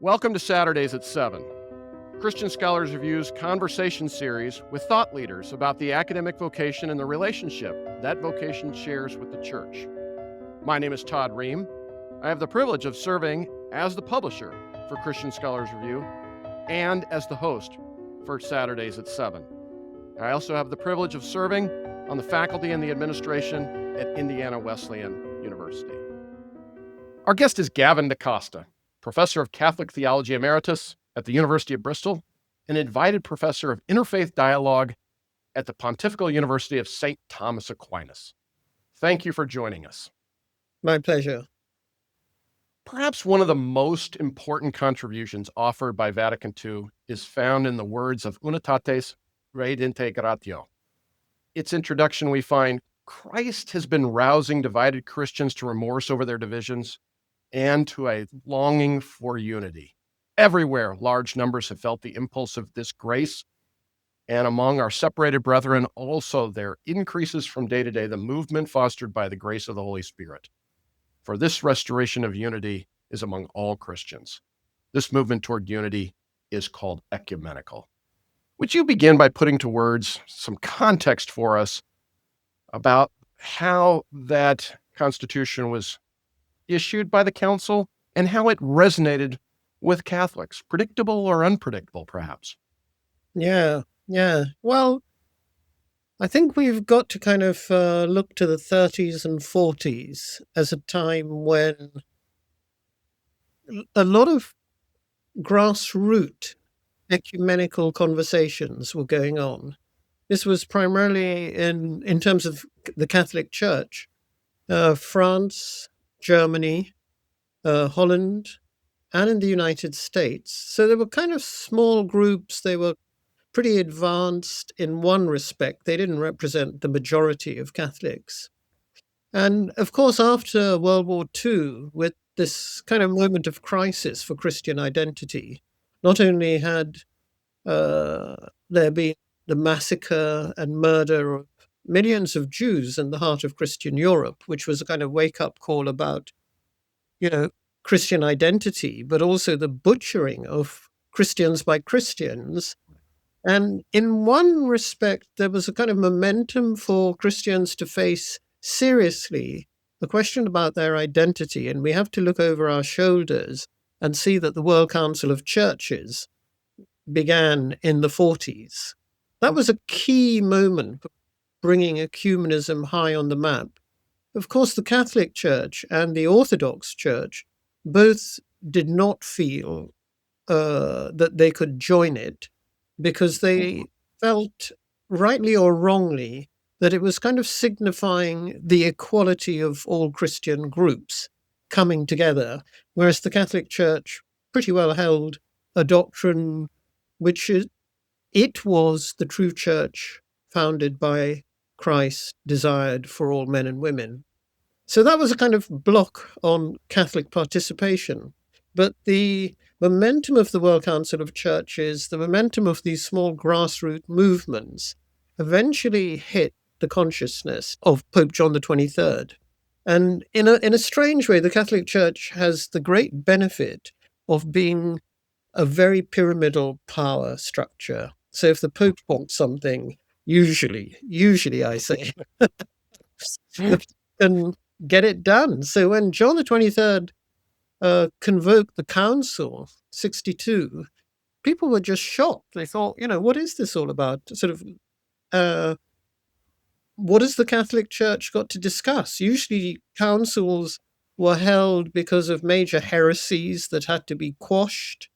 Welcome to Saturdays at 7, Christian Scholars Review's conversation series with thought leaders about the academic vocation and the relationship that vocation shares with the church. My name is Todd Ream. I have the privilege of serving as the publisher for Christian Scholars Review and as the host for Saturdays at 7. I also have the privilege of serving on the faculty and the administration at Indiana Wesleyan University. Our guest is Gavin D'Costa, professor of Catholic Theology Emeritus at the University of Bristol, and invited professor of interfaith dialogue at the Pontifical University of St. Thomas Aquinas. Thank you for joining us. My pleasure. Perhaps one of the most important contributions offered by Vatican II is found in the words of Unitatis Redintegratio. Its introduction, we find, Christ has been rousing divided Christians to remorse over their divisions and to a longing for unity. Everywhere, large numbers have felt the impulse of this grace, and among our separated brethren also there increases from day to day the movement fostered by the grace of the Holy Spirit. For this restoration of unity is among all Christians. This movement toward unity is called ecumenical. Would you begin by putting to words some context for us about how that constitution was issued by the council and how it resonated with Catholics, predictable or unpredictable, perhaps? Yeah. Well, I think we've got to kind of look to the 30s and 40s as a time when a lot of grassroots ecumenical conversations were going on. This was primarily in terms of the Catholic Church, France, Germany, Holland, and in the United States. So they were kind of small groups. They were pretty advanced in one respect. They didn't represent the majority of Catholics. And of course, after World War II, with this kind of moment of crisis for Christian identity, not only had there been the massacre and murder of millions of Jews in the heart of Christian Europe, which was a kind of wake-up call about, Christian identity, but also the butchering of Christians by Christians. And in one respect, there was a kind of momentum for Christians to face seriously the question about their identity. And we have to look over our shoulders and see that the World Council of Churches began in the 40s. That was a key moment for bringing ecumenism high on the map. Of course, the Catholic Church and the Orthodox Church both did not feel that they could join it because they felt, rightly or wrongly, that it was kind of signifying the equality of all Christian groups coming together, whereas the Catholic Church pretty well held a doctrine which it was the true church founded by Christ, desired for all men and women. So that was a kind of block on Catholic participation. But the momentum of the World Council of Churches, the momentum of these small grassroots movements, eventually hit the consciousness of Pope John the 23rd. And in a strange way, the Catholic Church has the great benefit of being a very pyramidal power structure. So if the Pope wants something, usually I say, and get it done. So when John the 23rd convoked the council, 62, people were just shocked. They thought, what is this all about? What has the Catholic Church got to discuss? Usually councils were held because of major heresies that had to be quashed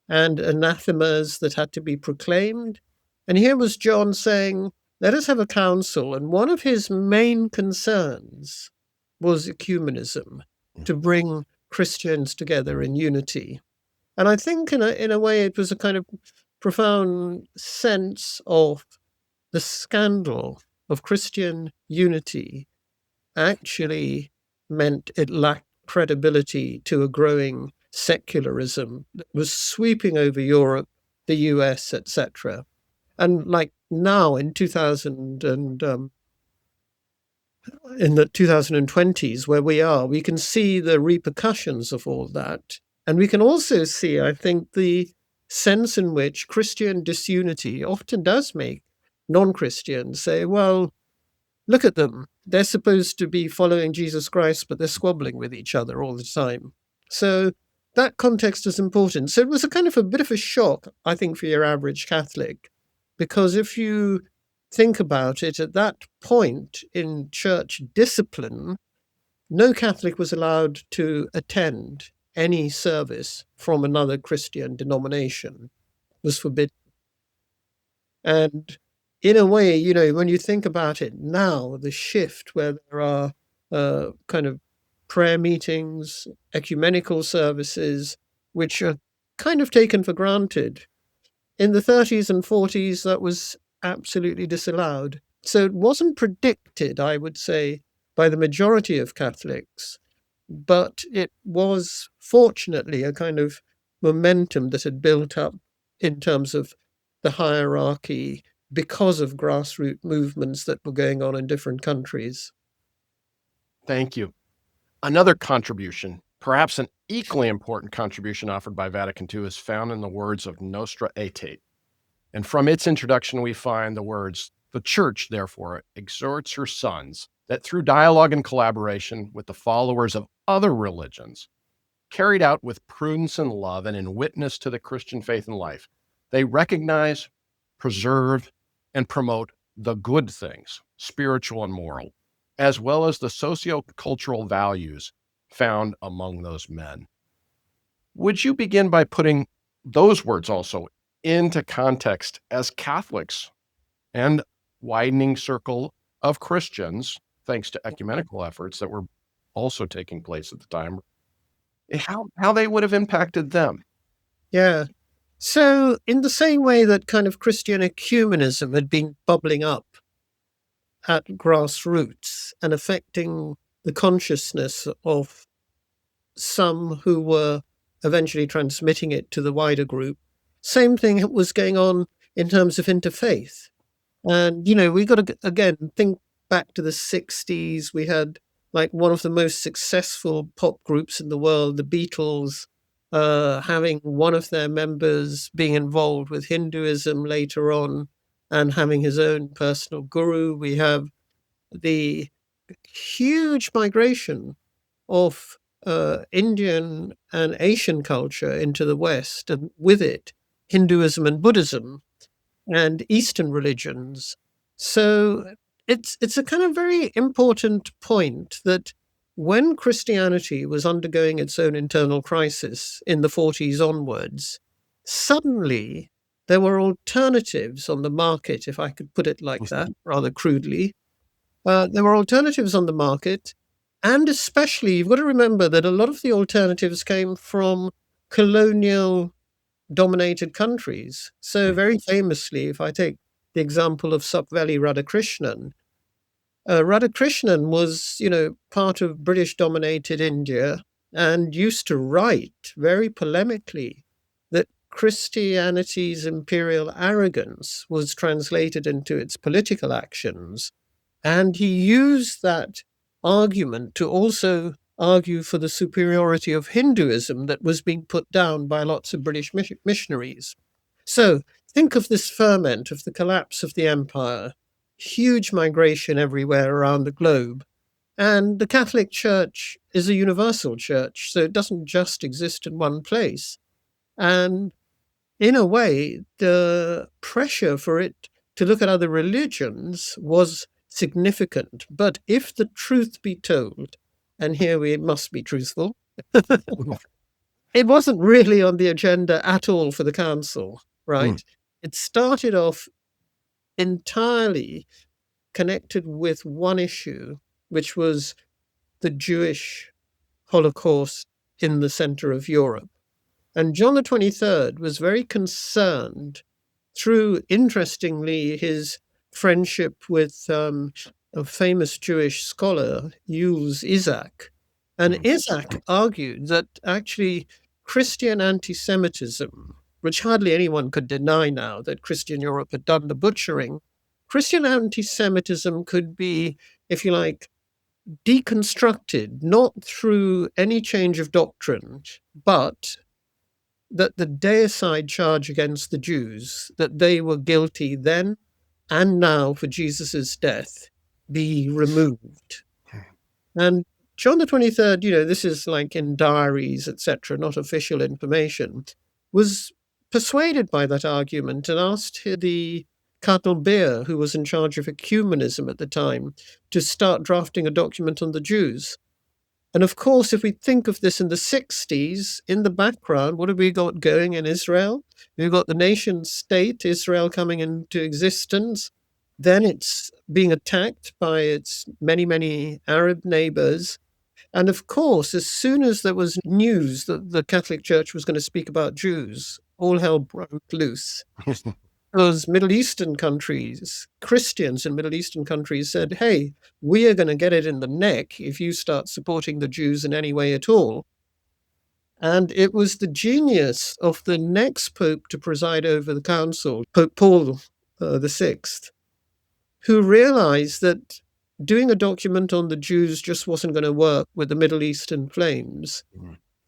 and anathemas that had to be proclaimed. And here was John saying, let us have a council. And one of his main concerns was ecumenism, to bring Christians together in unity. And I think in a way it was a kind of profound sense of the scandal of Christian unity actually meant it lacked credibility to a growing secularism that was sweeping over Europe, the US, etc. And like now in 2000 and in the 2020s where we are, we can see the repercussions of all that And we can also see, I think, the sense in which Christian disunity often does make non-Christians say, well, look at them. They're supposed to be following Jesus Christ, but they're squabbling with each other all the time. So that context is important. So it was a kind of a bit of a shock, I think, for your average Catholic, because if you think about it, at that point in church discipline, no Catholic was allowed to attend any service from another Christian denomination. It was forbidden. And in a way, you know, when you think about it now, the shift where there are kind of prayer meetings, ecumenical services, which are kind of taken for granted. In the 30s and 40s, that was absolutely disallowed. So it wasn't predicted, I would say, by the majority of Catholics, but it was fortunately a kind of momentum that had built up in terms of the hierarchy because of grassroots movements that were going on in different countries. Thank you. Another contribution, perhaps an equally important contribution offered by Vatican II, is found in the words of Nostra Aetate. And from its introduction, we find the words, "The Church, therefore, exhorts her sons that through dialogue and collaboration with the followers of other religions, carried out with prudence and love and in witness to the Christian faith and life, they recognize, preserve, and promote the good things, spiritual and moral, as well as the socio-cultural values found among those men." Would you begin by putting those words also into context as Catholics and widening circle of Christians, thanks to ecumenical efforts that were also taking place at the time, how they would have impacted them? Yeah. So, in the same way that kind of Christian ecumenism had been bubbling up at grassroots and affecting the consciousness of some who were eventually transmitting it to the wider group, same thing was going on in terms of interfaith. And, you know, we got to, again, think back to the 60s. We had like one of the most successful pop groups in the world, the Beatles, having one of their members being involved with Hinduism later on and having his own personal guru. We have the huge migration of Indian and Asian culture into the West, and with it, Hinduism and Buddhism and Eastern religions. So it's a kind of very important point that when Christianity was undergoing its own internal crisis in the 40s onwards, suddenly there were alternatives on the market, if I could put it like that, rather crudely. There were alternatives on the market. And especially, you've got to remember that a lot of the alternatives came from colonial dominated countries. So very famously, if I take the example of Sapvelli Radhakrishnan, Radhakrishnan was, you know, part of British dominated India and used to write very polemically that Christianity's imperial arrogance was translated into its political actions. And he used that argument to also argue for the superiority of Hinduism that was being put down by lots of British missionaries. So think of this ferment of the collapse of the empire, huge migration everywhere around the globe. And the Catholic Church is a universal church, so it doesn't just exist in one place. And in a way, the pressure for it to look at other religions was significant. But if the truth be told, and here we must be truthful, it wasn't really on the agenda at all for the council, right? It started off entirely connected with one issue, which was the Jewish Holocaust in the center of Europe. And John the 23rd was very concerned through, interestingly, his friendship with a famous Jewish scholar, Jules Isaac. And Isaac argued that actually Christian anti-Semitism, which hardly anyone could deny now that Christian Europe had done the butchering, Christian anti-Semitism could be, if you like, deconstructed, not through any change of doctrine, but that the deicide charge against the Jews, that they were guilty then and now for Jesus's death, be removed. And John the 23rd, this is like in diaries, etc., not official information, was persuaded by that argument and asked the Cardinal Beer, who was in charge of ecumenism at the time, to start drafting a document on the Jews. And of course, if we think of this in the 60s, in the background, what have we got going in Israel? We've got the nation state, Israel, coming into existence. Then it's being attacked by its many, many Arab neighbors. And of course, as soon as there was news that the Catholic Church was going to speak about Jews, all hell broke loose. Those Middle Eastern countries, Christians in Middle Eastern countries said, hey, we are going to get it in the neck if you start supporting the Jews in any way at all. And it was the genius of the next Pope to preside over the council, Pope Paul VI, who realized that doing a document on the Jews just wasn't going to work with the Middle Eastern flames.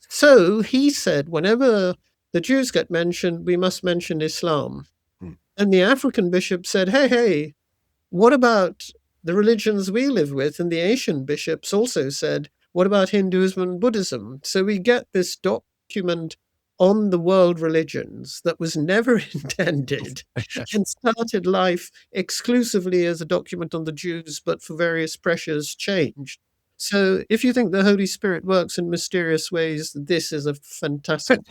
So he said, whenever the Jews get mentioned, we must mention Islam. And the African bishop said, hey, what about the religions we live with? And the Asian bishops also said, what about Hinduism and Buddhism? So we get this document on the world religions that was never intended and started life exclusively as a document on the Jews, but for various pressures changed. So if you think the Holy Spirit works in mysterious ways, this is a fantastic.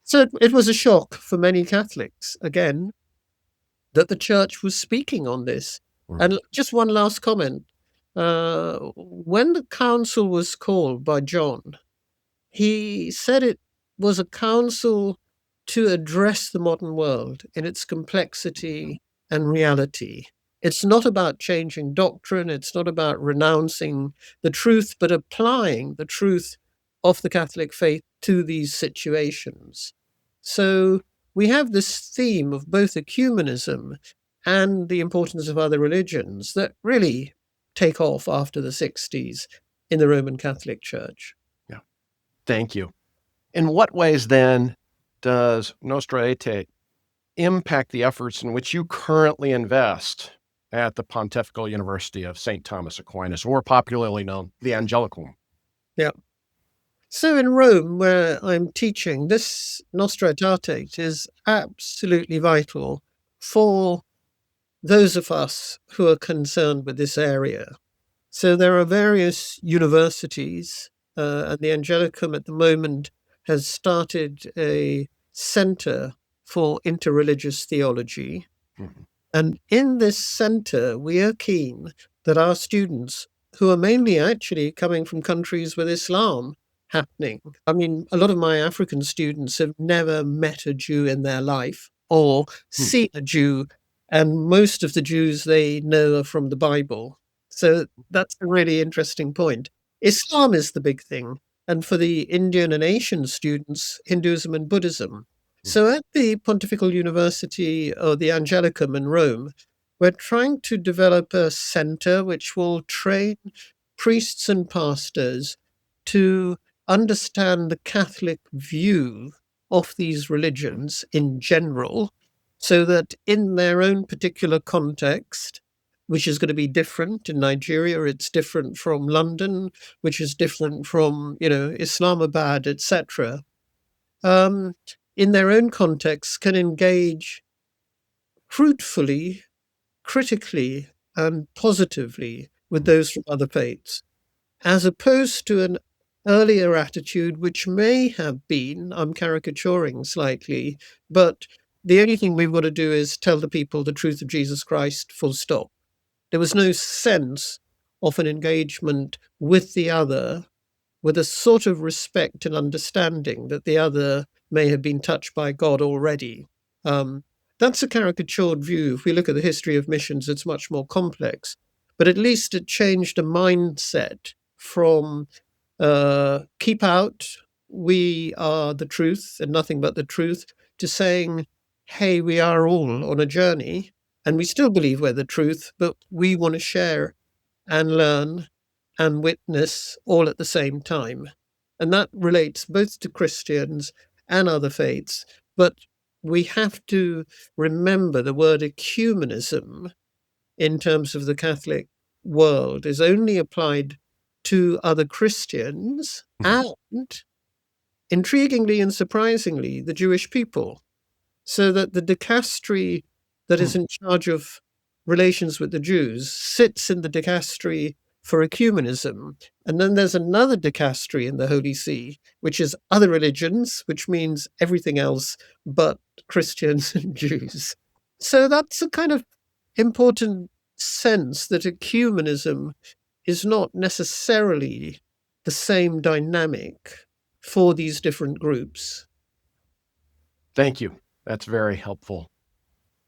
So it was a shock for many Catholics, again, that the church was speaking on this. And just one last comment. When the council was called by John, he said it was a council to address the modern world in its complexity and reality. It's not about changing doctrine. It's not about renouncing the truth, but applying the truth of the Catholic faith to these situations. So we have this theme of both ecumenism and the importance of other religions that really take off after the 60s in the Roman Catholic Church. Yeah. Thank you. In what ways, then, does Nostra Aetate impact the efforts in which you currently invest at the Pontifical University of St. Thomas Aquinas, or popularly known, the Angelicum? Yeah. So in Rome, where I'm teaching, this Nostra Aetate is absolutely vital for those of us who are concerned with this area. So there are various universities, and the Angelicum at the moment has started a center for interreligious theology. Mm-hmm. And in this center, we are keen that our students, who are mainly actually coming from countries with Islam happening. I mean, a lot of my African students have never met a Jew in their life or seen a Jew, and most of the Jews they know are from the Bible. So that's a really interesting point. Islam is the big thing. And for the Indian and Asian students, Hinduism and Buddhism. So at the Pontifical University or the Angelicum in Rome, we're trying to develop a center which will train priests and pastors to understand the Catholic view of these religions in general, so that in their own particular context, which is going to be different in Nigeria, it's different from London, which is different from, Islamabad, etc., in their own context can engage fruitfully, critically, and positively with those from other faiths, as opposed to an earlier attitude, which may have been, I'm caricaturing slightly, but the only thing we've got to do is tell the people the truth of Jesus Christ, full stop. There was no sense of an engagement with the other, with a sort of respect and understanding that the other may have been touched by God already. That's a caricatured view. If we look at the history of missions, it's much more complex. But at least it changed a mindset from keep out, we are the truth and nothing but the truth, to saying, hey, we are all on a journey and we still believe we're the truth, but we want to share and learn and witness all at the same time. And that relates both to Christians and other faiths. But we have to remember the word ecumenism in terms of the Catholic world is only applied to other Christians and, intriguingly and surprisingly, the Jewish people. So that the dicastery that is in charge of relations with the Jews sits in the dicastery for ecumenism. And then there's another dicastery in the Holy See, which is other religions, which means everything else but Christians and Jews. So that's a kind of important sense that ecumenism is not necessarily the same dynamic for these different groups. Thank you. That's very helpful.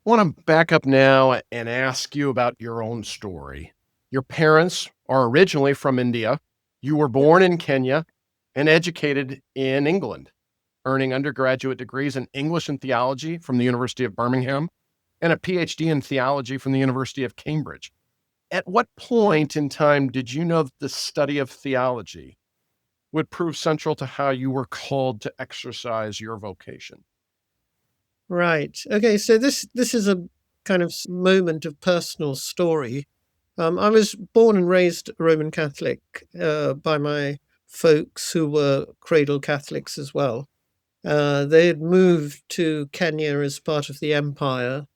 I want to back up now and ask you about your own story. Your parents are originally from India. You were born in Kenya and educated in England, earning undergraduate degrees in English and theology from the University of Birmingham and a PhD in theology from the University of Cambridge. At what point in time did you know that the study of theology would prove central to how you were called to exercise your vocation? Right. Okay. So this is a kind of moment of personal story. I was born and raised Roman Catholic by my folks who were cradle Catholics as well. They had moved to Kenya as part of the empire,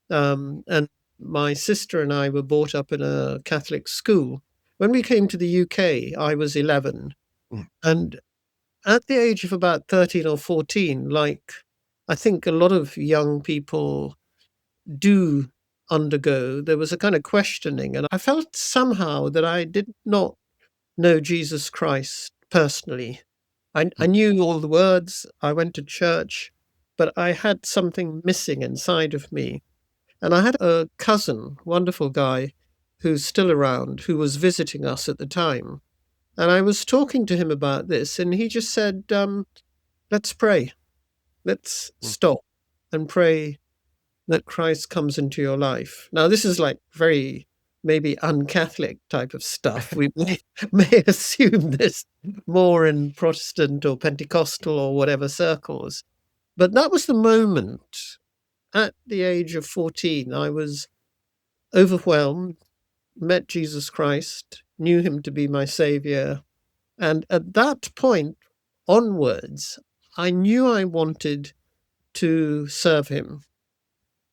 and my sister and I were brought up in a Catholic school. When we came to the UK, I was 11, and at the age of about 13 or 14, like I think a lot of young people do undergo, there was a kind of questioning. And I felt somehow that I did not know Jesus Christ personally. I knew all the words, I went to church, but I had something missing inside of me. And I had a cousin, wonderful guy, who's still around, who was visiting us at the time. And I was talking to him about this, and he just said, let's pray. Let's stop and pray that Christ comes into your life. Now, this is like very maybe un-Catholic type of stuff. We may assume this more in Protestant or Pentecostal or whatever circles. But that was the moment. At the age of 14, I was overwhelmed, met Jesus Christ, knew him to be my savior. And at that point onwards, I knew I wanted to serve him.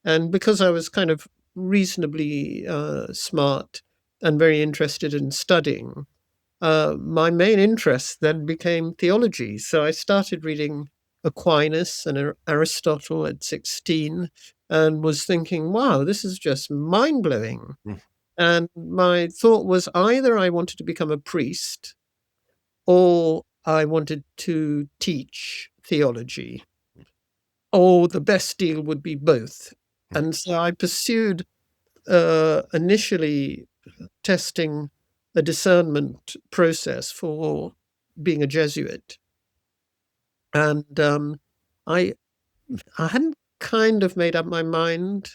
And because I was kind of reasonably smart and very interested in studying, my main interest then became theology. So I started reading Aquinas and Aristotle at 16 and was thinking, wow, this is just mind blowing. And my thought was either I wanted to become a priest or I wanted to teach theology, or the best deal would be both. And so I pursued initially testing a discernment process for being a Jesuit. And I hadn't kind of made up my mind.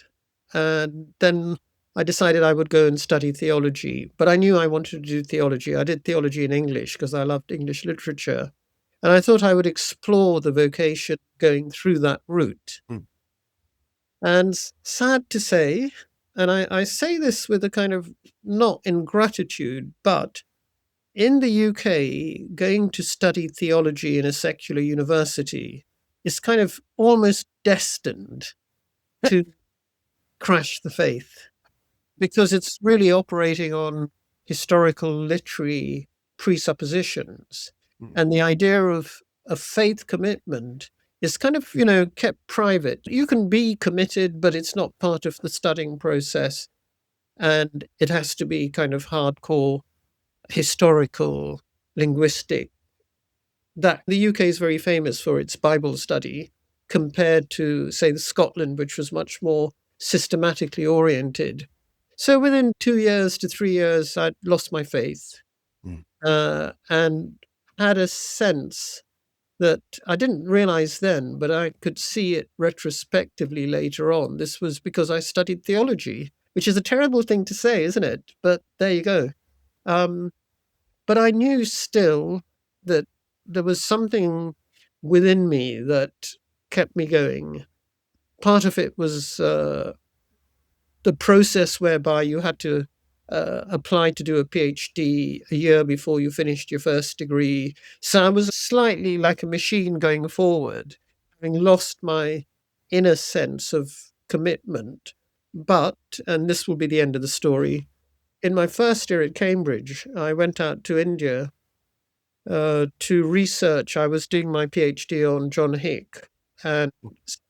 And then I decided I would go and study theology. But I knew I wanted to do theology. I did theology in English because I loved English literature. And I thought I would explore the vocation going through that route. And sad to say, and I say this with a kind of not ingratitude, but in the UK, going to study theology in a secular university is kind of almost destined to crash the faith, because it's really operating on historical literary presuppositions. And the idea of a faith commitment is kind of, kept private. You can be committed, but it's not part of the studying process. And it has to be kind of hardcore, historical, linguistic. That the UK is very famous for its Bible study compared to, say, Scotland, which was much more systematically oriented. So within 2 years to 3 years, I'd lost my faith and had a sense that I didn't realize then, but I could see it retrospectively later on. This was because I studied theology, which is a terrible thing to say, isn't it? But there you go. But I knew still that there was something within me that kept me going. Part of it was the process whereby you had to apply to do a PhD a year before you finished your first degree. So I was slightly like a machine going forward, having lost my inner sense of commitment. But, and this will be the end of the story, in my first year at Cambridge, I went out to India to research. I was doing my PhD on John Hick and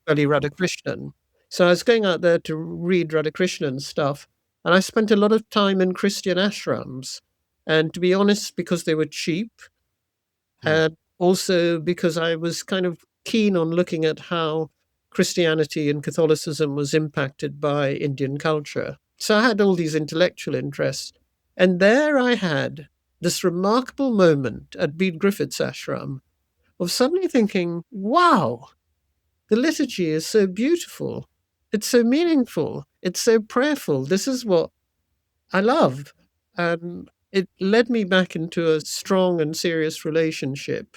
early Radhakrishnan. So I was going out there to read Radhakrishnan stuff, and I spent a lot of time in Christian ashrams. And to be honest, because they were cheap, and also because I was kind of keen on looking at how Christianity and Catholicism was impacted by Indian culture. So I had all these intellectual interests. And there I had this remarkable moment at Bede Griffith's ashram of suddenly thinking, wow, the liturgy is so beautiful. It's so meaningful. It's so prayerful. This is what I love. And it led me back into a strong and serious relationship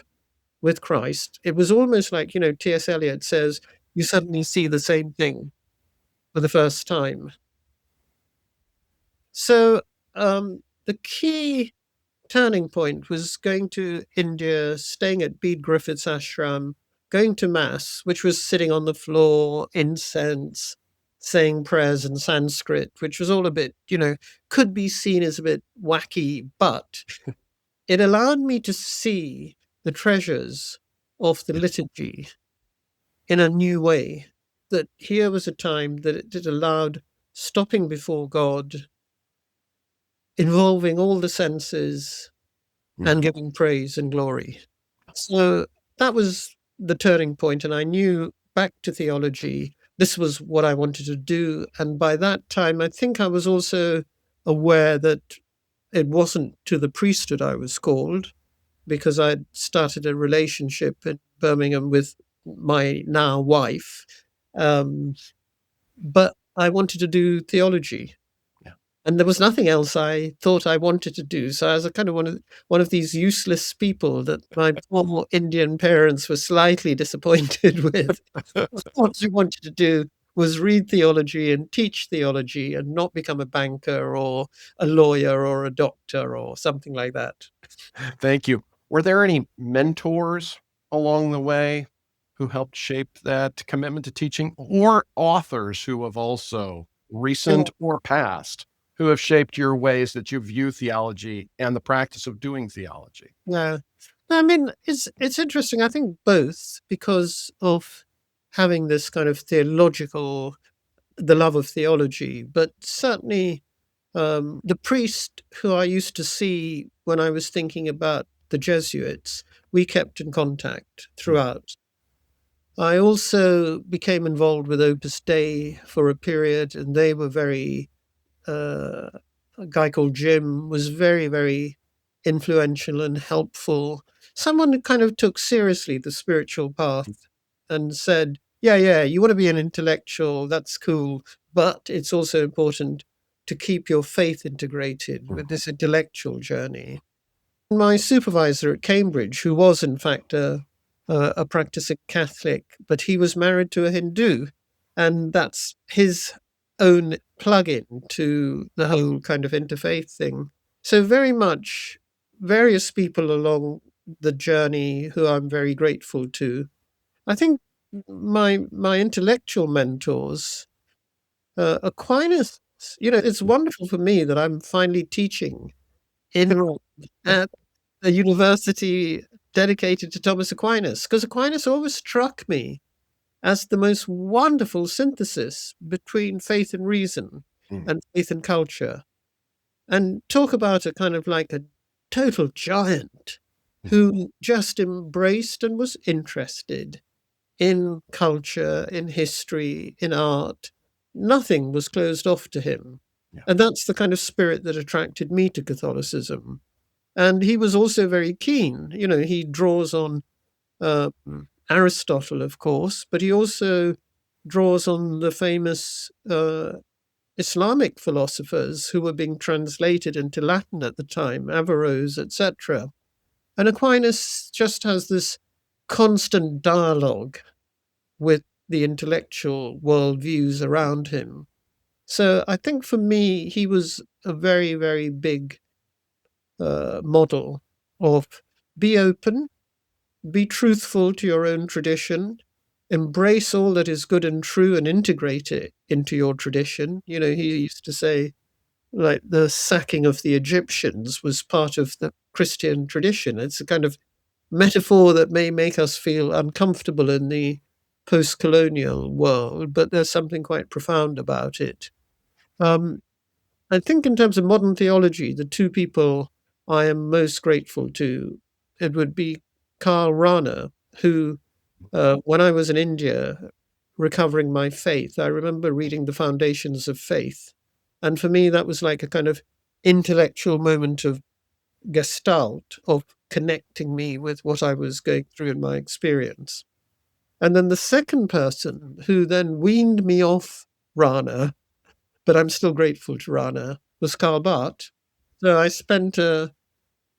with Christ. It was almost like, T.S. Eliot says, you suddenly see the same thing for the first time. So the key turning point was going to India, staying at Bede Griffith's ashram, going to Mass, which was sitting on the floor, incense, saying prayers in Sanskrit, which was all a bit, could be seen as a bit wacky, but it allowed me to see the treasures of the liturgy in a new way. That here was a time that it allowed stopping before God, involving all the senses, and giving praise and glory. So that was the turning point, and I knew back to theology, this was what I wanted to do. And by that time, I think I was also aware that it wasn't to the priesthood I was called, because I'd started a relationship in Birmingham with my now wife. But I wanted to do theology. And there was nothing else I thought I wanted to do. So I was a kind of one of these useless people that my poor Indian parents were slightly disappointed with. What I wanted to do was read theology and teach theology and not become a banker or a lawyer or a doctor or something like that. Thank you. Were there any mentors along the way who helped shape that commitment to teaching, or authors who have also, recent or past, who have shaped your ways that you view theology and the practice of doing theology? Yeah. I mean, it's interesting. I think both, because of having this kind of the love of theology, but certainly the priest who I used to see when I was thinking about the Jesuits, we kept in contact throughout. I also became involved with Opus Dei for a period, and they were a guy called Jim was very, very influential and helpful. Someone who kind of took seriously the spiritual path and said, yeah, you want to be an intellectual, that's cool, but it's also important to keep your faith integrated with this intellectual journey. My supervisor at Cambridge, who was in fact a practicing Catholic, but he was married to a Hindu, and that's his own plug-in to the whole kind of interfaith thing. So very much various people along the journey who I'm very grateful to. I think my intellectual mentors, Aquinas, it's wonderful for me that I'm finally teaching in Rome at a university dedicated to Thomas Aquinas, because Aquinas always struck me as the most wonderful synthesis between faith and reason and faith and culture. And talk about a kind of like a total giant who just embraced and was interested in culture, in history, in art. Nothing was closed off to him. Yeah. And that's the kind of spirit that attracted me to Catholicism. And he was also very keen. He draws on Aristotle, of course, but he also draws on the famous Islamic philosophers who were being translated into Latin at the time, Averroes, etc. And Aquinas just has this constant dialogue with the intellectual worldviews around him. So I think for me, he was a very, very big model of be open, be truthful to your own tradition, embrace all that is good and true and integrate it into your tradition. You know, he used to say, like, the sacking of the Egyptians was part of the Christian tradition. It's a kind of metaphor that may make us feel uncomfortable in the post colonial world, but there's something quite profound about it. Um, I think, in terms of modern theology, the two people I am most grateful to, it would be Karl Rahner, who, when I was in India recovering my faith, I remember reading The Foundations of Faith. And for me, that was like a kind of intellectual moment of gestalt, of connecting me with what I was going through in my experience. And then the second person who then weaned me off Rahner, but I'm still grateful to Rahner, was Karl Barth. So I spent a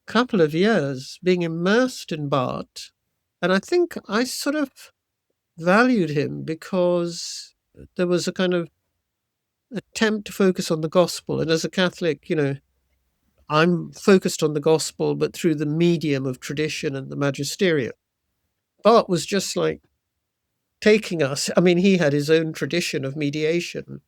couple of years being immersed in Barth. And I think I sort of valued him because there was a kind of attempt to focus on the gospel. And as a Catholic, you know, I'm focused on the gospel, but through the medium of tradition and the magisterium. Barth was just like taking us. I mean, he had his own tradition of mediation,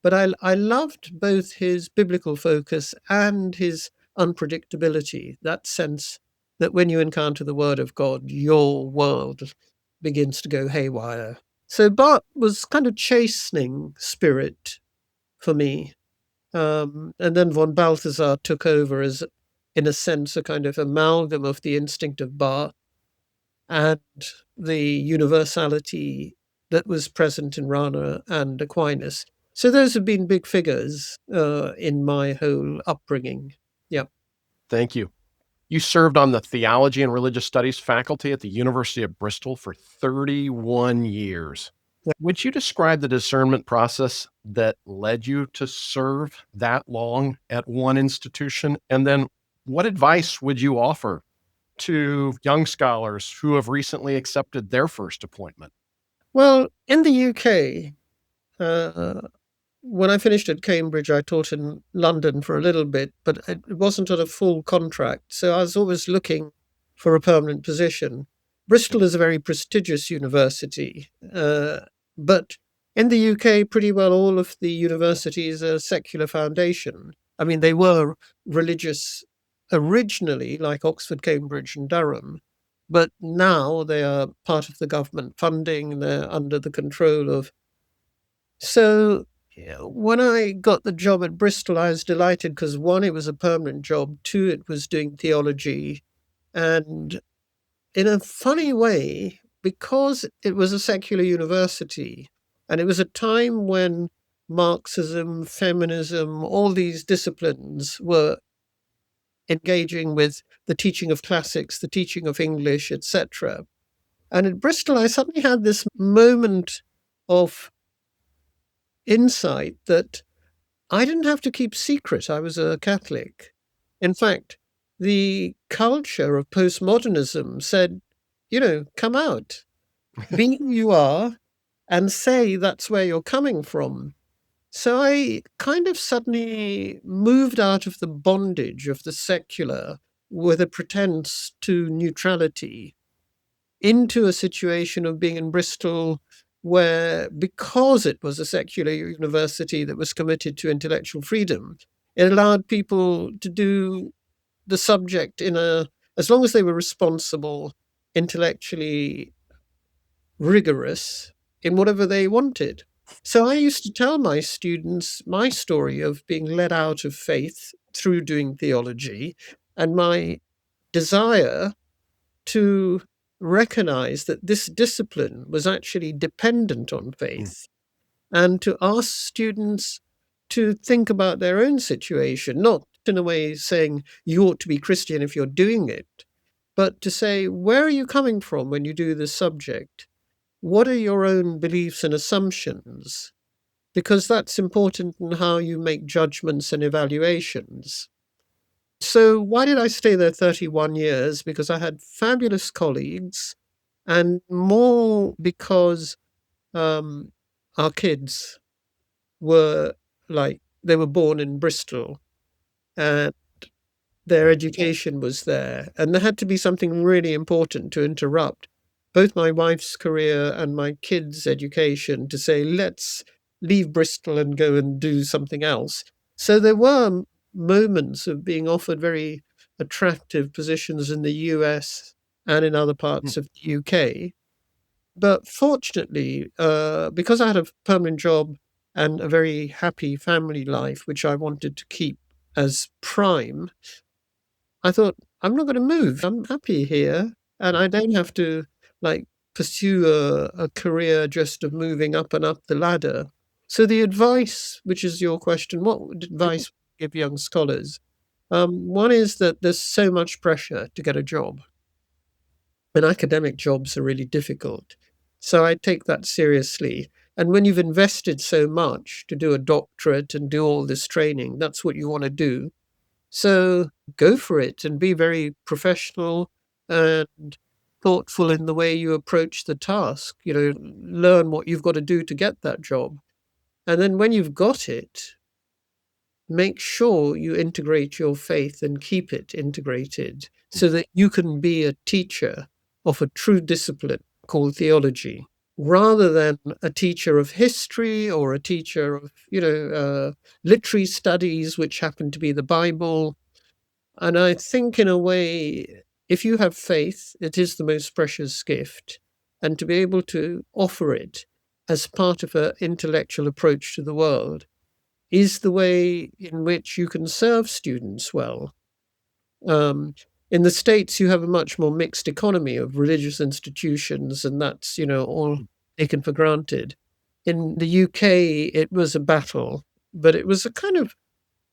but I loved both his biblical focus and his unpredictability, that sense that when you encounter the word of God, your world begins to go haywire. So Barth was kind of chastening spirit for me. And then von Balthasar took over as, in a sense, a kind of amalgam of the instinct of Barth and the universality that was present in Rahner and Aquinas. So those have been big figures in my whole upbringing. Yeah. Thank you. You served on the Theology and Religious Studies faculty at the University of Bristol for 31 years. Yeah. Would you describe the discernment process that led you to serve that long at one institution? And then what advice would you offer to young scholars who have recently accepted their first appointment? Well, in the UK, when I finished at Cambridge, I taught in London for a little bit, but it wasn't on a full contract. So I was always looking for a permanent position. Bristol is a very prestigious university, but in the UK, pretty well all of the universities are secular foundation. I mean, they were religious originally, like Oxford, Cambridge, and Durham, but now they are part of the government funding. They're under the control of. So when I got the job at Bristol, I was delighted because, one, it was a permanent job. Two, it was doing theology. And in a funny way, because it was a secular university, and it was a time when Marxism, feminism, all these disciplines were engaging with the teaching of classics, the teaching of English, etc. And at Bristol, I suddenly had this moment of insight that I didn't have to keep secret I was a Catholic. In fact, the culture of postmodernism said, you know, come out, be who you are, and say that's where you're coming from. So I kind of suddenly moved out of the bondage of the secular with a pretense to neutrality into a situation of being in Bristol where, because it was a secular university that was committed to intellectual freedom, it allowed people to do the subject as long as they were responsible, intellectually rigorous in whatever they wanted. So I used to tell my students my story of being led out of faith through doing theology and my desire to recognize that this discipline was actually dependent on faith, and to ask students to think about their own situation, not in a way saying you ought to be Christian if you're doing it, but to say, where are you coming from when you do this subject? What are your own beliefs and assumptions? because that's important in how you make judgments and evaluations. So why did I stay there 31 years? Because I had fabulous colleagues, and more because our kids were they were born in Bristol, and their education was there. And there had to be something really important to interrupt both my wife's career and my kids' education to say, let's leave Bristol and go and do something else. So there were moments of being offered very attractive positions in the US and in other parts of the UK. But fortunately, because I had a permanent job and a very happy family life, which I wanted to keep as prime, I thought, I'm not going to move. I'm happy here. And I don't have to pursue a career just of moving up and up the ladder. So the advice, which is your question, what advice would you give young scholars? One is that there's so much pressure to get a job. And academic jobs are really difficult. So I take that seriously. And when you've invested so much to do a doctorate and do all this training, that's what you want to do. So go for it and be very professional and thoughtful in the way you approach the task. Learn what you've got to do to get that job. And then when you've got it, make sure you integrate your faith and keep it integrated so that you can be a teacher of a true discipline called theology, rather than a teacher of history or a teacher of, literary studies, which happen to be the Bible. And I think, in a way, if you have faith, it is the most precious gift. And to be able to offer it as part of an intellectual approach to the world is the way in which you can serve students well. In the States, you have a much more mixed economy of religious institutions, and that's, all taken for granted. In the UK, it was a battle, but it was a kind of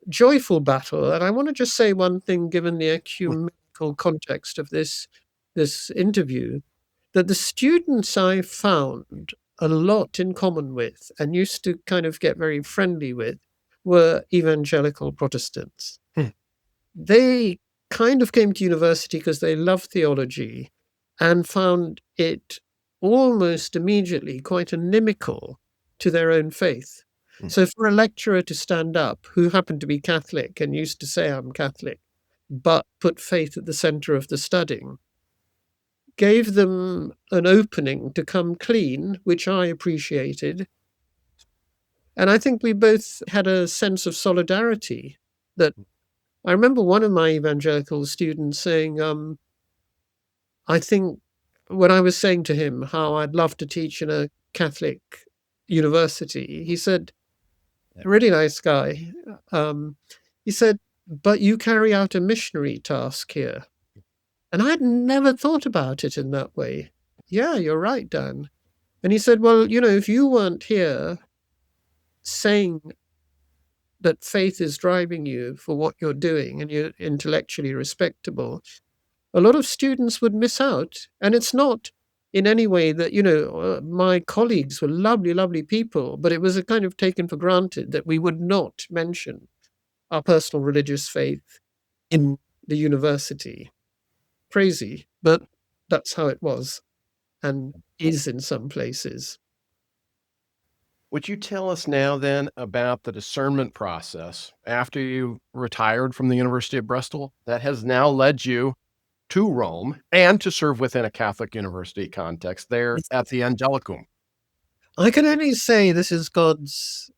joyful battle. And I want to just say one thing, given the ecumenical context of this interview, that the students I found a lot in common with and used to kind of get very friendly with were evangelical Protestants. They kind of came to university because they loved theology and found it almost immediately quite inimical to their own faith. So for a lecturer to stand up who happened to be Catholic and used to say, I'm Catholic, but put faith at the center of the studying, gave them an opening to come clean, which I appreciated. And I think we both had a sense of solidarity. That I remember one of my evangelical students saying, I think when I was saying to him how I'd love to teach in a Catholic university, he said, a really nice guy, he said, but you carry out a missionary task here. And I'd never thought about it in that way. Yeah, you're right, Dan. And he said, well, if you weren't here saying that faith is driving you for what you're doing and you're intellectually respectable, a lot of students would miss out. And it's not in any way that, my colleagues were lovely, lovely people, but it was a kind of taken for granted that we would not mention our personal religious faith in the university. Crazy, but that's how it was and is in some places. Would you tell us now then about the discernment process after you retired from the University of Bristol that has now led you to Rome and to serve within a Catholic university context there at the Angelicum? I can only say this is God's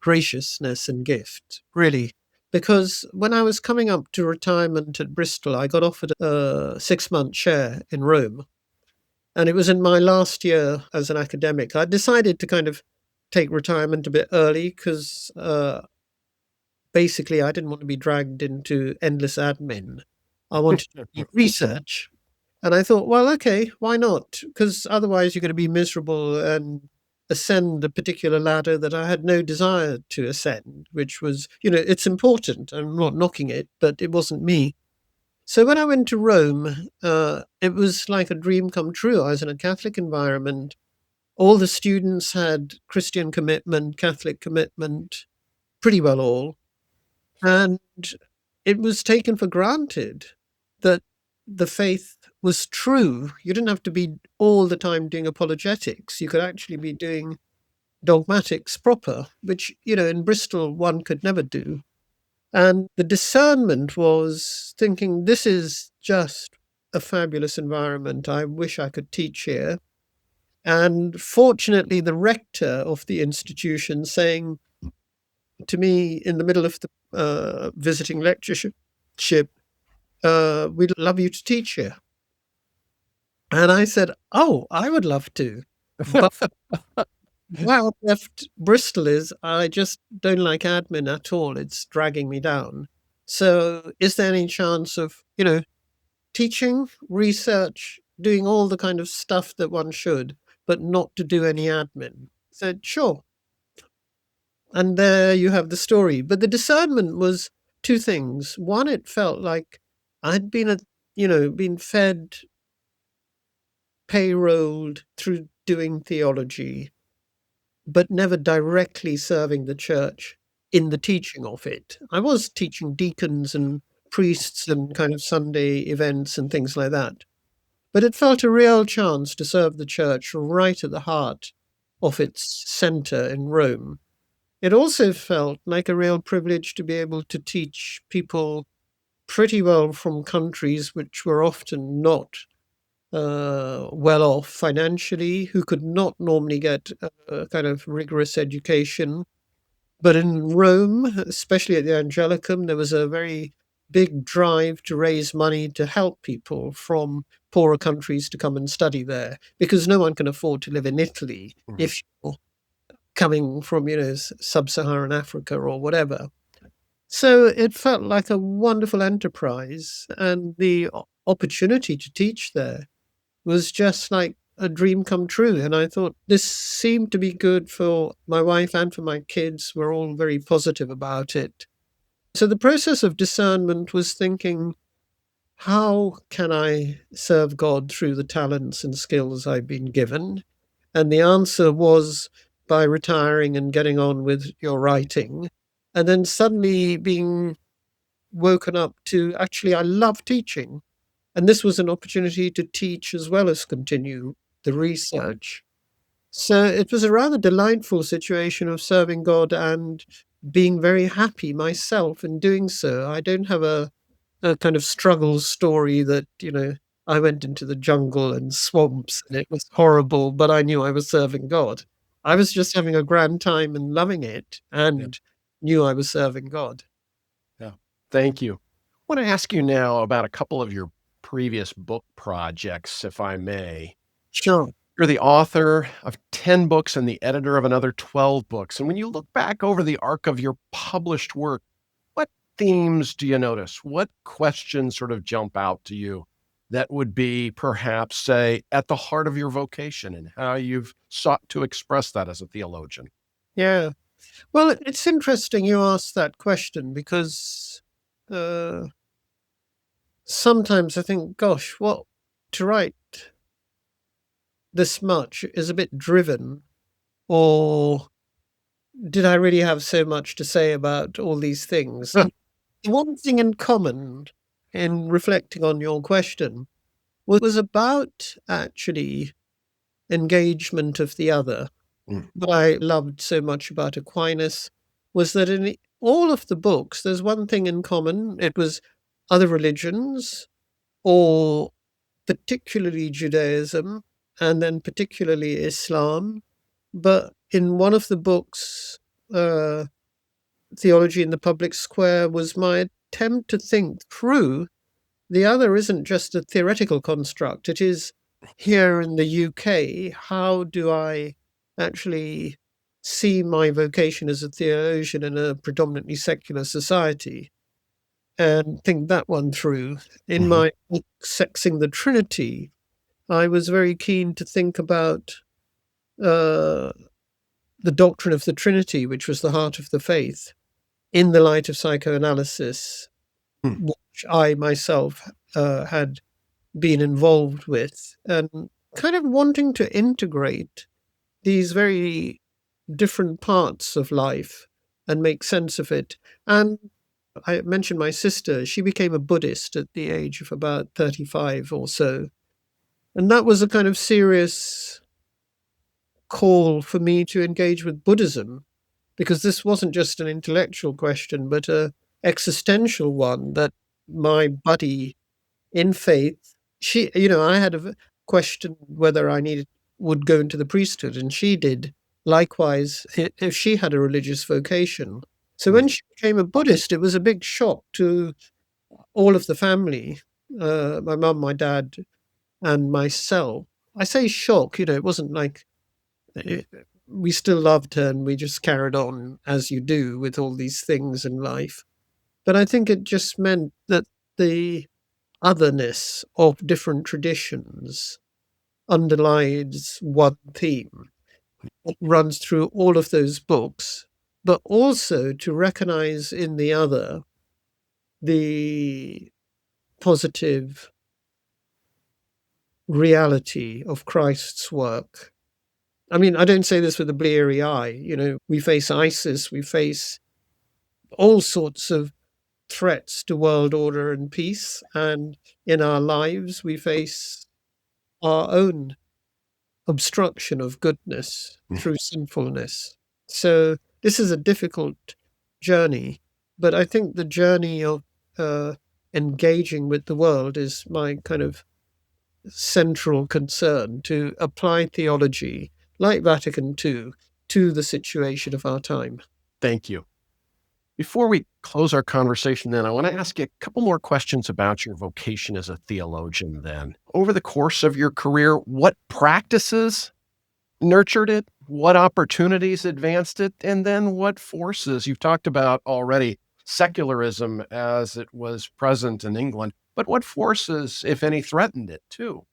graciousness and gift, really. Because when I was coming up to retirement at Bristol, I got offered a 6-month chair in Rome. And it was in my last year as an academic. I decided to kind of take retirement a bit early because basically I didn't want to be dragged into endless admin. I wanted to do research. And I thought, well, okay, why not? Because otherwise you're going to be miserable and ascend a particular ladder that I had no desire to ascend, which was, it's important. I'm not knocking it, but it wasn't me. So when I went to Rome, it was like a dream come true. I was in a Catholic environment, All the students had Christian commitment, Catholic commitment, pretty well all. And it was taken for granted that the faith was true. You didn't have to be all the time doing apologetics. You could actually be doing dogmatics proper, which, in Bristol one could never do. And the discernment was thinking, this is just a fabulous environment. I wish I could teach here. And fortunately, the rector of the institution saying to me in the middle of the visiting lectureship, we'd love you to teach here. And I said, oh, I would love to. But why I left Bristol is I just don't like admin at all. It's dragging me down. So is there any chance of, teaching, research, doing all the kind of stuff that one should, but not to do any admin? I said, sure. And there you have the story. But the discernment was two things. One, it felt like I'd been been fed, payrolled through doing theology, but never directly serving the church in the teaching of it. I was teaching deacons and priests and kind of Sunday events and things like that. But it felt a real chance to serve the church right at the heart of its center in Rome. It also felt like a real privilege to be able to teach people pretty well from countries which were often not well off financially, who could not normally get a kind of rigorous education. But in Rome, especially at the Angelicum, there was a very big drive to raise money to help people from poorer countries to come and study there, because no one can afford to live in Italy if you're coming from, sub-Saharan Africa or whatever. So it felt like a wonderful enterprise, and the opportunity to teach there was just like a dream come true. And I thought this seemed to be good for my wife and for my kids. We're all very positive about it. So the process of discernment was thinking, how can I serve God through the talents and skills I've been given? And the answer was by retiring and getting on with your writing. And then suddenly being woken up to, actually, I love teaching. And this was an opportunity to teach as well as continue the research. So it was a rather delightful situation of serving God and being very happy myself in doing so. I don't have a kind of struggle story that, I went into the jungle and swamps and it was horrible, but I knew I was serving God. I was just having a grand time and loving it and knew I was serving God. Yeah. Thank you. I want to ask you now about a couple of your previous book projects, if I may. Sure. You're the author of 10 books and the editor of another 12 books. And when you look back over the arc of your published work, what themes do you notice? What questions sort of jump out to you that would be perhaps, say, at the heart of your vocation and how you've sought to express that as a theologian? Yeah. Well, it's interesting you asked that question because sometimes I think, gosh, what to write this much is a bit driven, or did I really have so much to say about all these things? One thing in common in reflecting on your question was about actually engagement of the other. What I loved so much about Aquinas was that in all of the books, there's one thing in common. It was other religions, or particularly Judaism, and then particularly Islam. But in one of the books, Theology in the Public Square, was my attempt to think through the other isn't just a theoretical construct. It is, here in the UK, how do I actually see my vocation as a theologian in a predominantly secular society, and think that one through. In my book, Sexing the Trinity, I was very keen to think about the doctrine of the Trinity, which was the heart of the faith, in the light of psychoanalysis, which I myself had been involved with, and kind of wanting to integrate these very different parts of life and make sense of it. And I mentioned my sister, she became a Buddhist at the age of about 35 or so. And that was a kind of serious call for me to engage with Buddhism, because this wasn't just an intellectual question, but a existential one that my buddy in faith, I had a question whether I would go into the priesthood, and she did likewise if she had a religious vocation. So Mm. when she became a Buddhist, it was a big shock to all of the family, my mum, my dad, and myself. I say shock, it wasn't like eh, we still loved her and we just carried on as you do with all these things in life. But I think it just meant that the otherness of different traditions underlies one theme that runs through all of those books, but also to recognize in the other the positive reality of Christ's work. I mean, I don't say this with a bleary eye. We face ISIS, we face all sorts of threats to world order and peace. And in our lives, we face our own obstruction of goodness through sinfulness. So this is a difficult journey, but I think the journey of engaging with the world is my kind of central concern, to apply theology like Vatican II to the situation of our time. Thank you. Before we close our conversation, then, I want to ask you a couple more questions about your vocation as a theologian, then. Over the course of your career, what practices nurtured it? What opportunities advanced it? And then what forces? You've talked about already secularism as it was present in England, but what forces, if any, threatened it too?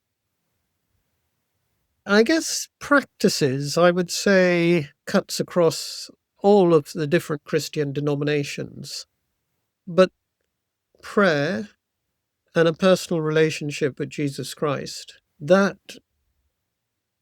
I guess practices, I would say, cuts across all of the different Christian denominations. But prayer and a personal relationship with Jesus Christ, that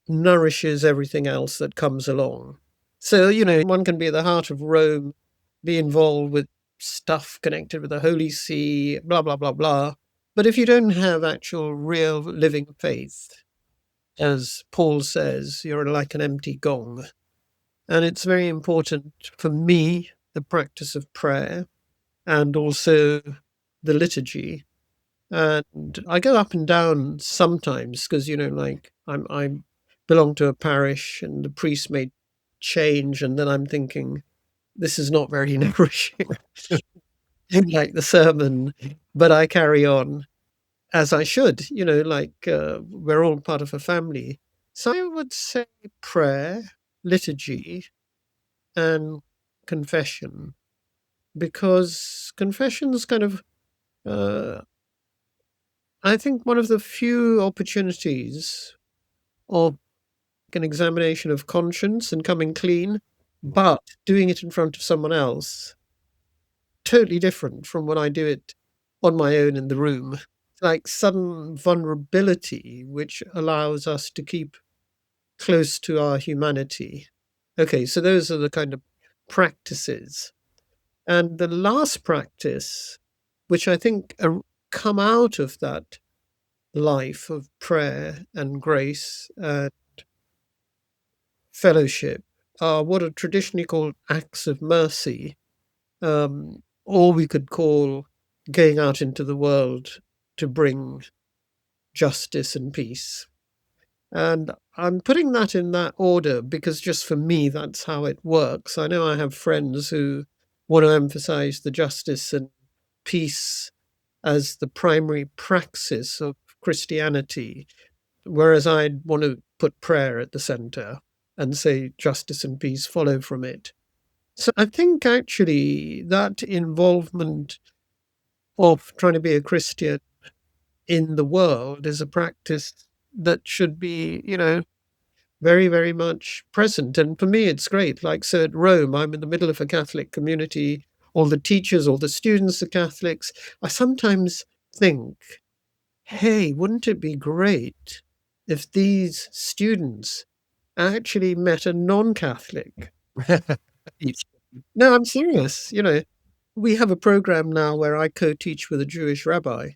nourishes everything else that comes along. So, one can be at the heart of Rome, be involved with stuff connected with the Holy See, blah, blah, blah, blah. But if you don't have actual, real, living faith, as Paul says, you're like an empty gong. And it's very important for me, the practice of prayer and also the liturgy. And I go up and down sometimes because, like I belong to a parish and the priest may change. And then I'm thinking, this is not very nourishing, like the sermon, but I carry on as I should, we're all part of a family. So I would say prayer, liturgy, and confession, because confession is kind of, uh, I think, one of the few opportunities of an examination of conscience and coming clean, but doing it in front of someone else, totally different from when I do it on my own in the room. Like sudden vulnerability, which allows us to keep close to our humanity. Okay, so those are the kind of practices. And the last practice, which I think come out of that life of prayer and grace and fellowship, are what are traditionally called acts of mercy, or we could call going out into the world to bring justice and peace. And I'm putting that in that order because just for me, that's how it works. I know I have friends who want to emphasize the justice and peace as the primary praxis of Christianity, whereas I want to put prayer at the center and say justice and peace follow from it. So I think actually that involvement of trying to be a Christian in the world is a practice that should be, very, very much present. And for me, it's great. Like, so at Rome, I'm in the middle of a Catholic community. All the teachers, all the students are Catholics. I sometimes think, hey, wouldn't it be great if these students actually met a non-Catholic. No, I'm serious. We have a program now where I co-teach with a Jewish rabbi.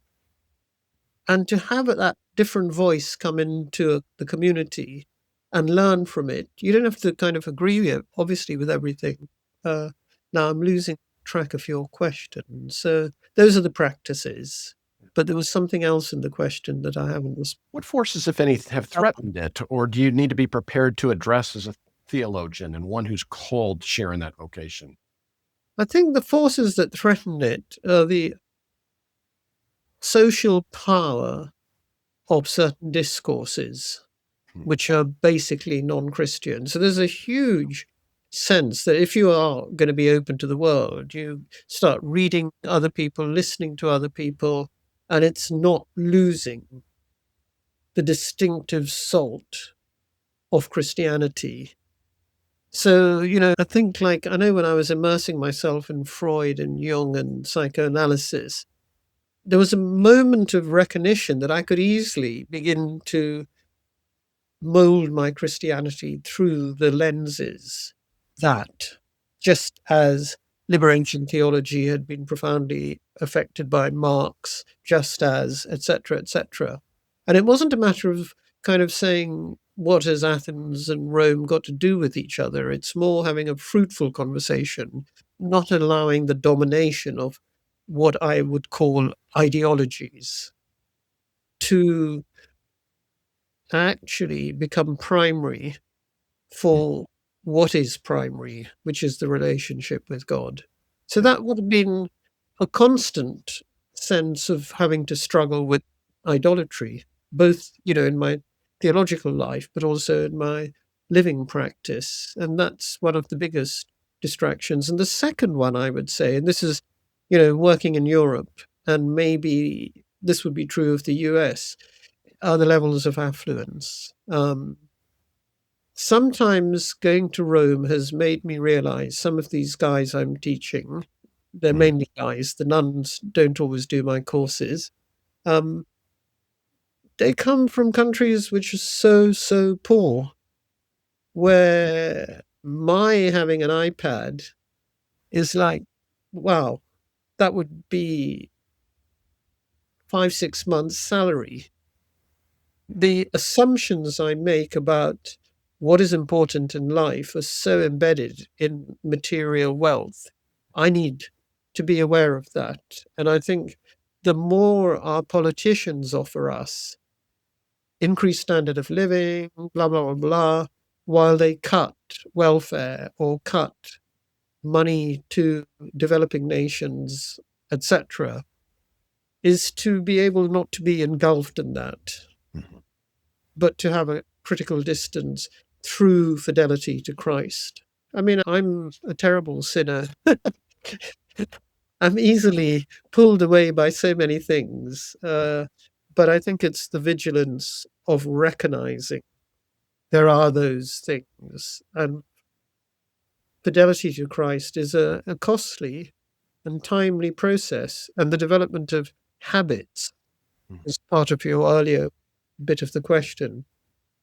And to have that different voice come into the community and learn from it, you don't have to kind of agree, obviously, with everything. Now I'm losing track of your question. So those are the practices. But there was something else in the question that I haven't responded. What forces, if any, have threatened it, or do you need to be prepared to address as a theologian and one who's called to share in that vocation? I think the forces that threaten it are the social power of certain discourses, which are basically non-Christian. So there's a huge sense that if you are going to be open to the world, you start reading other people, listening to other people, and it's not losing the distinctive salt of Christianity. So, I think I know when I was immersing myself in Freud and Jung and psychoanalysis, there was a moment of recognition that I could easily begin to mold my Christianity through the lenses that, just as liberation theology had been profoundly affected by Marx, just as, etc., etc. And it wasn't a matter of kind of saying, what has Athens and Rome got to do with each other? It's more having a fruitful conversation, not allowing the domination of what I would call ideologies to actually become primary for what is primary, which is the relationship with God. So that would have been a constant sense of having to struggle with idolatry, both, in my theological life, but also in my living practice. And that's one of the biggest distractions. And the second one, I would say, and this is, working in Europe, and maybe this would be true of the US, are the levels of affluence. Sometimes going to Rome has made me realize some of these guys I'm teaching, they're mainly guys, the nuns don't always do my courses. They come from countries which are so, so poor, where my having an iPad is like, wow, that would be 5-6 months' salary. The assumptions I make about what is important in life are so embedded in material wealth. I need to be aware of that. And I think the more our politicians offer us increased standard of living, blah, blah, blah, blah, while they cut welfare or cut money to developing nations, etc., is to be able not to be engulfed in that, but to have a critical distance through fidelity to Christ. I mean, I'm a terrible sinner. I'm easily pulled away by so many things. But I think it's the vigilance of recognizing there are those things. And fidelity to Christ is a costly and timely process. And the development of habits, as part of your earlier bit of the question,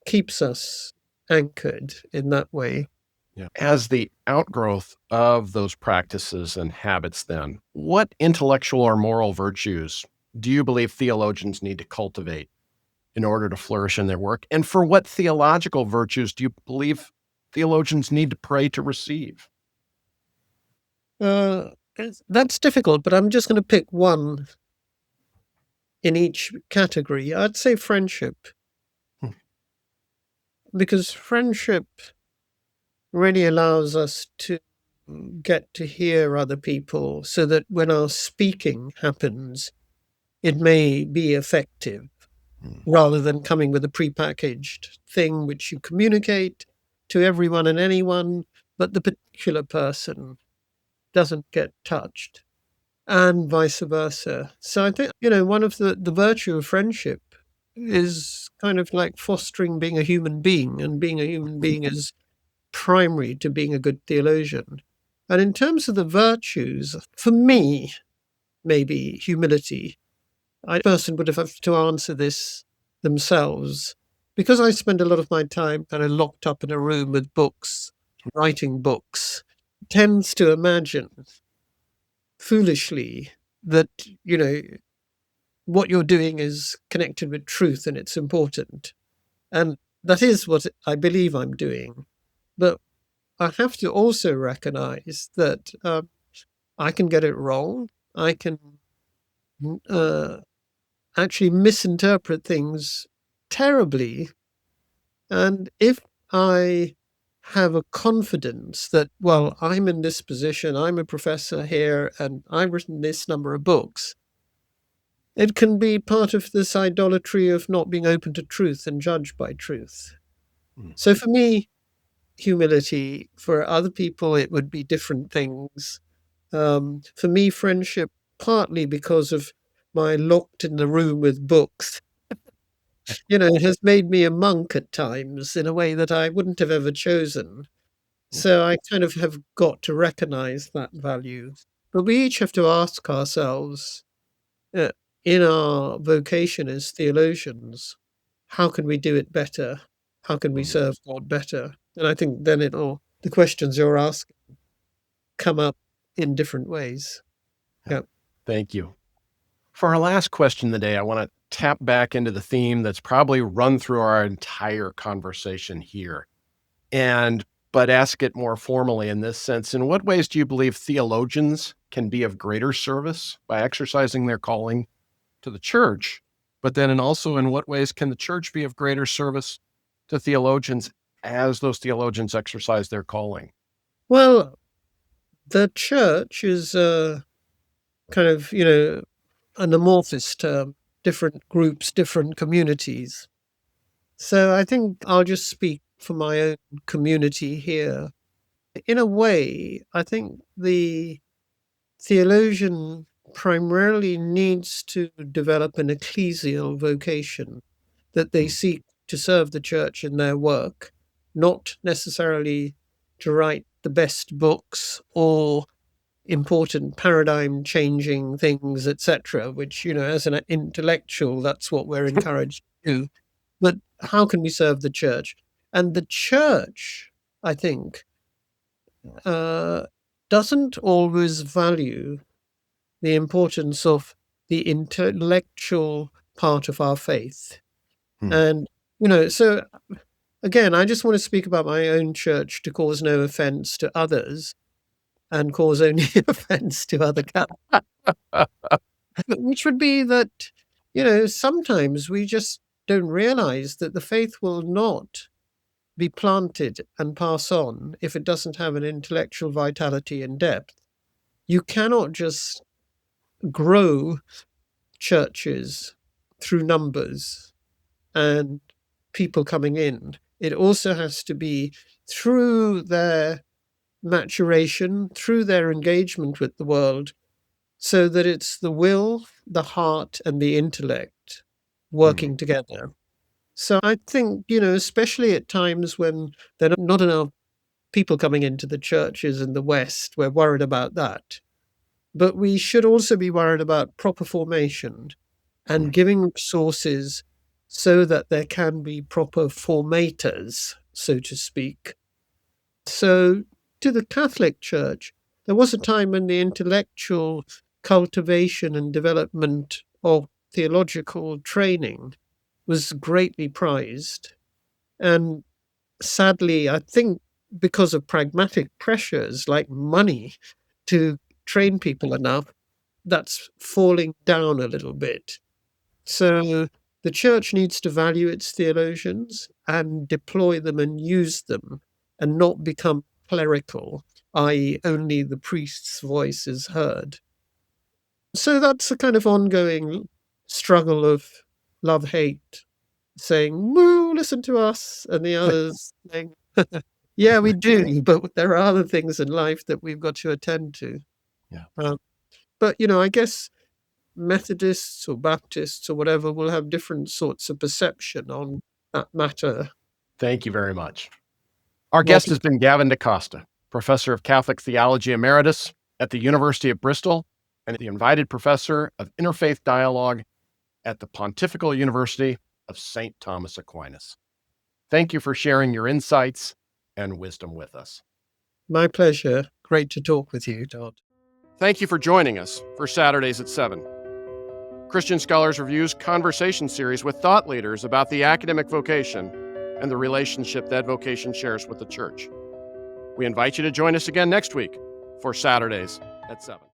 keeps us anchored in that way. Yeah. As the outgrowth of those practices and habits, then, what intellectual or moral virtues do you believe theologians need to cultivate in order to flourish in their work? And for what theological virtues do you believe theologians need to pray to receive? That's difficult, but I'm just going to pick one in each category. I'd say friendship. Because friendship really allows us to get to hear other people so that when our speaking happens, it may be effective rather than coming with a prepackaged thing which you communicate to everyone and anyone, but the particular person doesn't get touched, and vice versa. So I think, one of the virtue of friendship is kind of like fostering being a human being, and being a human being is primary to being a good theologian. And in terms of the virtues, for me, maybe humility. A person would have to answer this themselves. because I spend a lot of my time kind of locked up in a room with books, writing books, tends to imagine foolishly that, what you're doing is connected with truth and it's important. And that is what I believe I'm doing. But I have to also recognize that I can get it wrong. I can actually misinterpret things terribly. And if I have a confidence that, well, I'm in this position, I'm a professor here, and I've written this number of books, it can be part of this idolatry of not being open to truth and judged by truth. So for me, humility. For other people, it would be different things. For me, friendship, partly because of my locked in the room with books, has made me a monk at times in a way that I wouldn't have ever chosen. So I kind of have got to recognize that value. But we each have to ask ourselves, uh, in our vocation as theologians, how can we do it better? How can we serve God better? And I think then the questions you're asking come up in different ways. Yeah. Thank you. For our last question of the day, I want to tap back into the theme that's probably run through our entire conversation here, but ask it more formally in this sense. In what ways do you believe theologians can be of greater service by exercising their calling to the church? But then also in what ways can the church be of greater service to theologians as those theologians exercise their calling? Well, the church is kind of, an amorphous term, different groups, different communities. So I think I'll just speak for my own community here. In a way, I think the theologian primarily needs to develop an ecclesial vocation, that they seek to serve the church in their work, not necessarily to write the best books or important paradigm changing things, etc., which, as an intellectual, that's what we're encouraged to do. But how can we serve the church? And the church, I think, doesn't always value the importance of the intellectual part of our faith. And, so again, I just want to speak about my own church to cause no offense to others and cause only offense to other Catholics, which would be that, sometimes we just don't realize that the faith will not be planted and pass on if it doesn't have an intellectual vitality and depth. You cannot just grow churches through numbers and people coming in. It also has to be through their maturation, through their engagement with the world, so that it's the will, the heart, and the intellect working together. So I think, especially at times when there are not enough people coming into the churches in the West, we're worried about that. But we should also be worried about proper formation and giving resources so that there can be proper formators, so to speak. So to the Catholic Church, there was a time when the intellectual cultivation and development of theological training was greatly prized. And sadly, I think because of pragmatic pressures like money to train people enough, that's falling down a little bit. So the church needs to value its theologians and deploy them and use them and not become clerical, i.e., only the priest's voice is heard. So that's a kind of ongoing struggle of love hate, saying, "Woo, listen to us," and the others saying, "Yeah, we do, but there are other things in life that we've got to attend to." Yeah. But, I guess Methodists or Baptists or whatever will have different sorts of perception on that matter. Thank you very much. Our guest has been Gavin D'Costa, Professor of Catholic Theology Emeritus at the University of Bristol and the invited Professor of Interfaith Dialogue at the Pontifical University of St. Thomas Aquinas. Thank you for sharing your insights and wisdom with us. My pleasure. Great to talk with you, Todd. Thank you for joining us for Saturdays at 7. Christian Scholars Review's conversation series with thought leaders about the academic vocation and the relationship that vocation shares with the church. We invite you to join us again next week for Saturdays at 7.